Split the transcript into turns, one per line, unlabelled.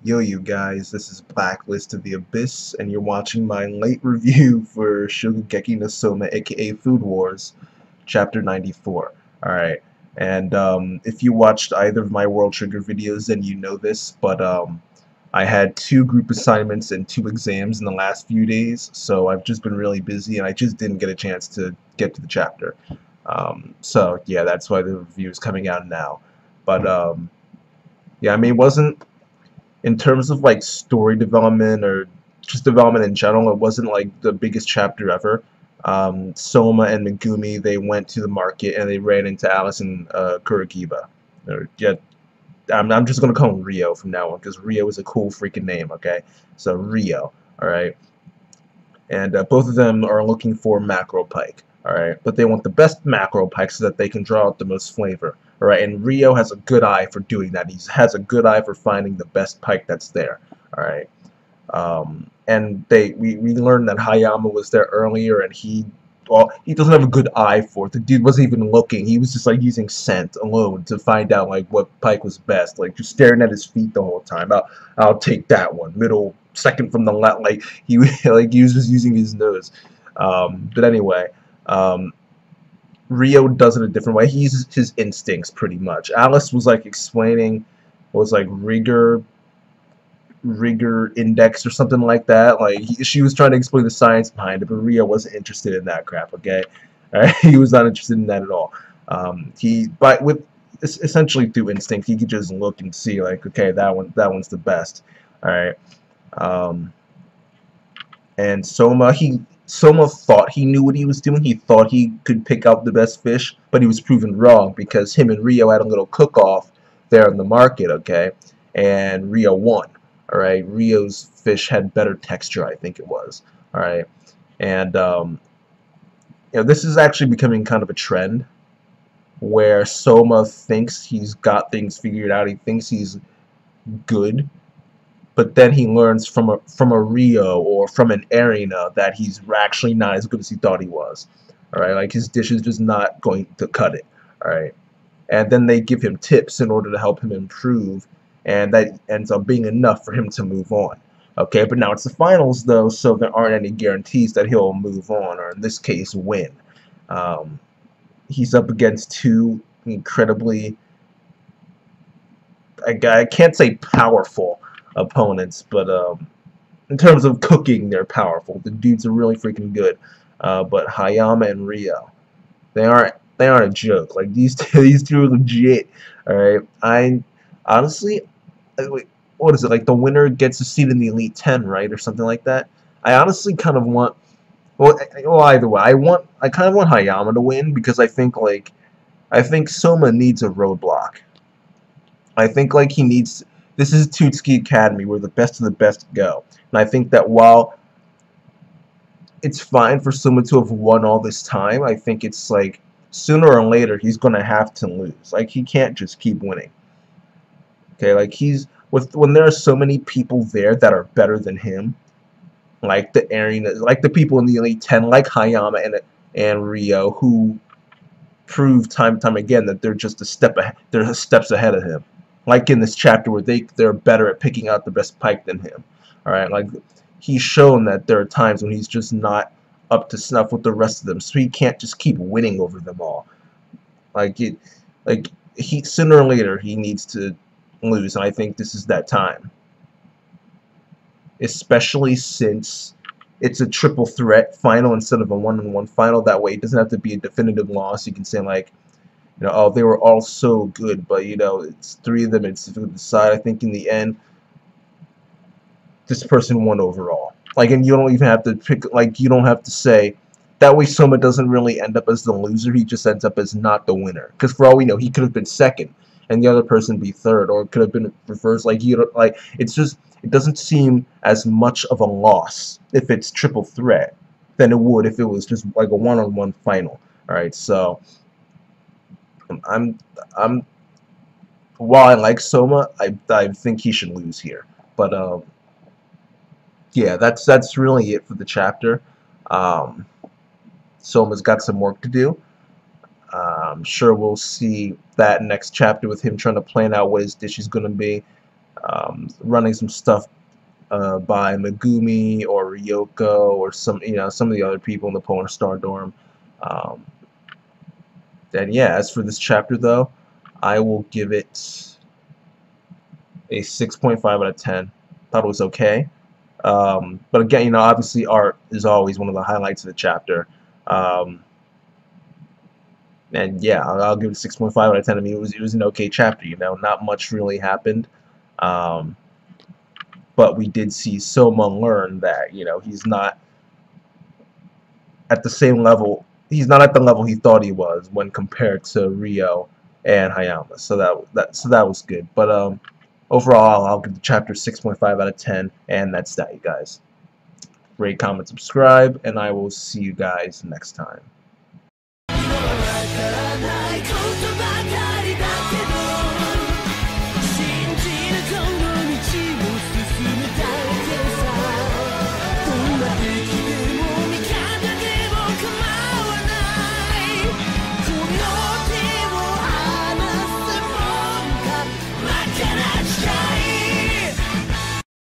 Yo, you guys, this is Blacklist of the Abyss, and you're watching my late review for Shokugeki no Soma, aka Food Wars, Chapter 94. Alright, and if you watched either of my World Trigger videos, then you know this, but I had 2 group assignments and 2 exams in the last few days, so I've just been really busy, and I just didn't get a chance to get to the chapter. So, yeah, that's why the review is coming out now. But, yeah, I mean, it wasn't in terms of like story development or just development in general, it wasn't like the biggest chapter ever. Soma and Megumi, they went to the market and they ran into Alice and Kurikiba. Or, yeah, I'm just gonna call him Rio from now on because Rio is a cool freaking name. Okay, so Rio. All right, and both of them are looking for mackerel pike. All right, but they want the best mackerel pike so that they can draw out the most flavor. All right, and Rio has a good eye for doing that. He has a good eye for finding the best pike that's there. All right, and we learned that Hayama was there earlier, and he doesn't have a good eye for it. The dude wasn't even looking. He was just like using scent alone to find out like what pike was best. Like just staring at his feet the whole time. I'll take that one. Middle, second from the left. Like he was just using his nose. But anyway, um, Rio does it a different way. He uses his instincts pretty much. Alice was like explaining, was like rigor index or something like that. Like she was trying to explain the science behind it, but Rio wasn't interested in that crap. Okay, he was not interested in that at all. But with essentially through instinct, he could just look and see like, okay, that one's the best. All right. Um, and Soma thought he knew what he was doing. He thought he could pick out the best fish, but he was proven wrong because him and Rio had a little cook-off there in the market. Okay, and Rio won. All right, Rio's fish had better texture, I think it was. All right, and this is actually becoming kind of a trend where Soma thinks he's got things figured out. He thinks he's good, but then he learns from a Rio or from an Arena that he's actually not as good as he thought he was. All right, like his dish is just not going to cut it. All right, and then they give him tips in order to help him improve, and that ends up being enough for him to move on. Okay, but now it's the finals though, so there aren't any guarantees that he'll move on, or in this case, win. Um, he's up against 2 incredibly, I can't say powerful opponents, but in terms of cooking, they're powerful. The dudes are really freaking good. But Hayama and Rio, they aren't a joke. Like these two are legit. All right, I honestly, wait, what is it like? The winner gets a seat in the Elite 10, right, or something like that. I honestly kind of want. Well, either way, I kind of want Hayama to win because I think Soma needs a roadblock. I think like he needs. This is Tutsuki Academy where the best of the best go, and I think that while it's fine for Souma to have won all this time, I think it's like sooner or later he's gonna have to lose. Like he can't just keep winning. Okay, like he's with when there are so many people there that are better than him, like the arena, like the people in the Elite 10, like Hayama and Rio, who prove time and time again that they're just a step ahead, they're steps ahead of him. Like in this chapter where they're better at picking out the best pike than him. All right, like he's shown that there are times when he's just not up to snuff with the rest of them, so he can't just keep winning over them all. Like he sooner or later he needs to lose, and I think this is that time. Especially since it's a triple threat final instead of a one-on-one final. That way, it doesn't have to be a definitive loss. You can say like, oh, they were all so good, but it's 3 of them. It's to decide. I think in the end, this person won overall. Like, and you don't even have to pick. Like, you don't have to say. That way, Soma doesn't really end up as the loser. He just ends up as not the winner. Because for all we know, he could have been second, and the other person be third, or it could have been reversed. Like it's just it doesn't seem as much of a loss if it's triple threat than it would if it was just like a one-on-one final. All right, so I'm I'm while I like Soma, I think he should lose here. But yeah, that's really it for the chapter. Um, Soma's got some work to do. I'm sure we'll see that next chapter with him trying to plan out what his dish is going to be. running some stuff by Megumi or Ryoko or some of the other people in the Polar Star dorm. Um, and yeah, as for this chapter though, I will give it a 6.5 out of 10. Thought it was okay. But again, obviously art is always one of the highlights of the chapter. Um, and yeah, I'll give it a 6.5 out of 10. I mean, it was an okay chapter. Not much really happened. Um, but we did see Soma learn that he's not at the same level. He's not at the level he thought he was when compared to Rio and Hayama. So that was good. But overall, I'll give the chapter 6.5 out of 10, and that's that, you guys. Rate, comment, subscribe, and I will see you guys next time.